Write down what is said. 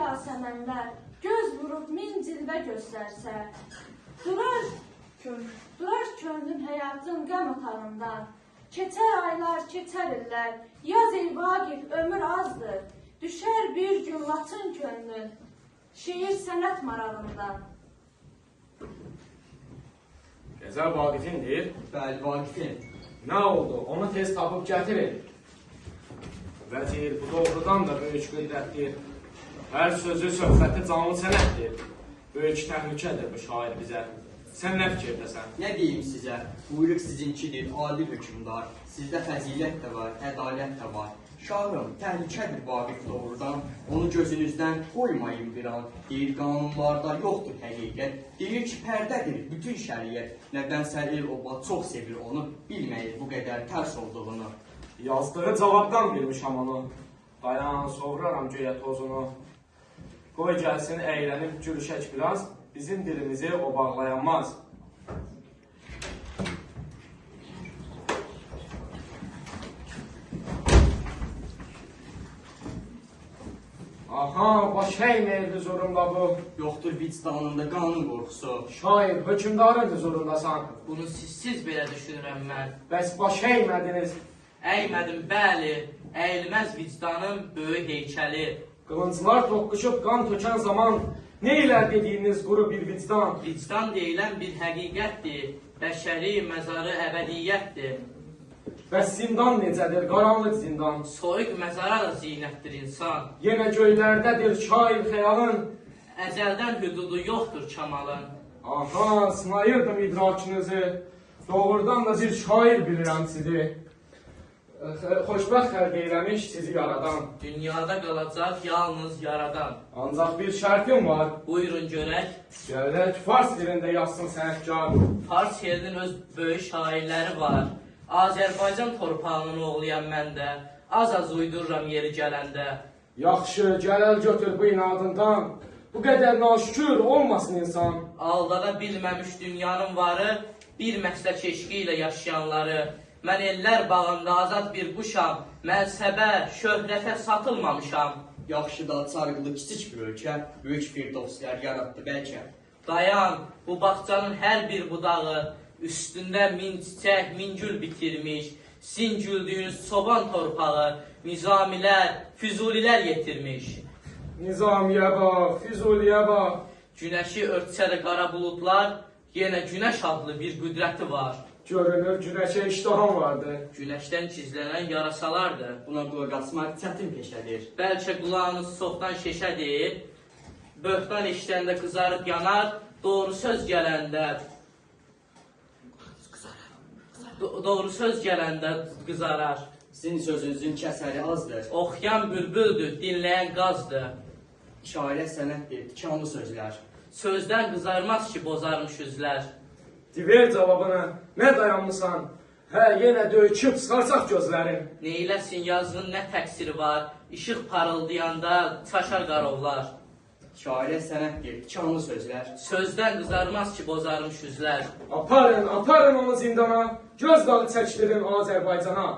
yasəmənlər göz vurub min cilvə göstərsə, durar könlün həyatın qəm otağından, keçər aylar, keçər illər, yaz ey Vaqif, ömür azdır, düşər bir gün latın könlün, şeir sənət marağından. Gəzər Vaqifindir. Bəli, Vaqifin. Nə oldu? Onu tez tapıb gətirin. Vəzir, bu doğrudan da böyük qüddətdir. Hər sözü, söhbəti canlı sənətdir. Böyük təhlükədir bu şair bizə. Sən nə fikirdəsən? Nə deyim sizə? Buyruq sizinkidir, adil hökümdar. Sizdə fəzilət də var, ədalət də var. Şahım, təhlükədir Vaqif doğrudan. Onu gözünüzdən qoymayın bir an. Deyir, qanunlarda yoxdur həqiqət. Deyir ki, pərdədir bütün şəriət. Nədənsə el oba çox sevir onu, bilməyir bu qədər tərs olduğunu. Yazdığı cavabdan bilmişəm onu. Dayan, soğuraram göyə tozunu. Qoy gəlsin əylənib gülüşək biraz, bizim dilimizi o bağlayanmaz. Aha, baş əyməyir huzurumda bu. Yoxdur vicdanında qanun qorxusu. Şair, hökümdarın huzurundasan. Bunu siz belə düşünürəm mən. Bəs baş əymədiniz. Əymədim, bəli, əyilməz vicdanın böyük heykəli. Qılınclar toqquşub qan tökən zaman neylər dediyiniz quru bir vicdan. Vicdan deyilən bir həqiqətdir, bəşəri məzarı əbədiyyətdir. Bəs zindan necədir, qaranlıq zindan? Soyuq məzara da zinətdir insan. Yenə göylərdədir şair xəyalın. Əzəldən hüdudu yoxdur kamalın. Aha, sınayırdım idrakınızı. Doğrudan da bir şair bilirəm sizi. Xoşbəxt xəlq eyləmiş sizi yaradan. Dünyada qalacaq yalnız yaradan. Ancaq bir şərtim var. Buyurun görək. Gələk fars dilində yazsın sənətkar. Fars yerinin öz böyük şairləri var. Azərbaycan torpağının oğluyam mən də. Az-az uydururam yeri gələndə. Yaxşı, gələl götür bu inadından. Bu qədər naşükür olmasın insan. Aldada bilməmiş dünyanın varı, bir məslək eşqi ilə yaşayanları. Mən ellər bağında azad bir quşam, mənsəbə, şöhrətə satılmamışam. Yaxşı da çarıqlı kiçik bir ölkə, böyük firdovslar yaratdı bəlkə. Dayan, bu bağçanın hər bir budağı, üstündə min çiçək, min gül bitirmiş, sizin güldüyünüz çoban torpağı, nizamilər, füzulilər yetirmiş. Nizamiyə bax, Füzuliyə bax. Günəşi örtsə də qara buludlar, yenə günəş adlı bir qüdrəti var. Görünür günəşə iştaham vardı. Günəşdən gizlənən yarasalardır. Buna qulaq asmaq çətin peşədir. Bəlkə qulağınız çoxdan şeşədir, böhtan eşidəndə qızarıb yanar, doğru söz gələndə qızarar. Sizin sözünüzün kəsəri azdır. Oxuyan bülbüldür, dinləyən qazdır. Şairə sənətdir, tikanlı sözlər. Sözdən qızarmaz ki, bozarmış üzlər. Ver cavabını, nə dayanmısan? Hə, yenə döyküb sıxarsaq gözlərin. Neyləsin yazının nə təqsiri var, işıq parıldayanda çaşar qarovlar. Şairə sənətdir, tikanlı sözlər. Sözdən qızarmaz ki, bozarmış üzlər. Aparın onu zindana, göz dağı çəkdirin Azərbaycana.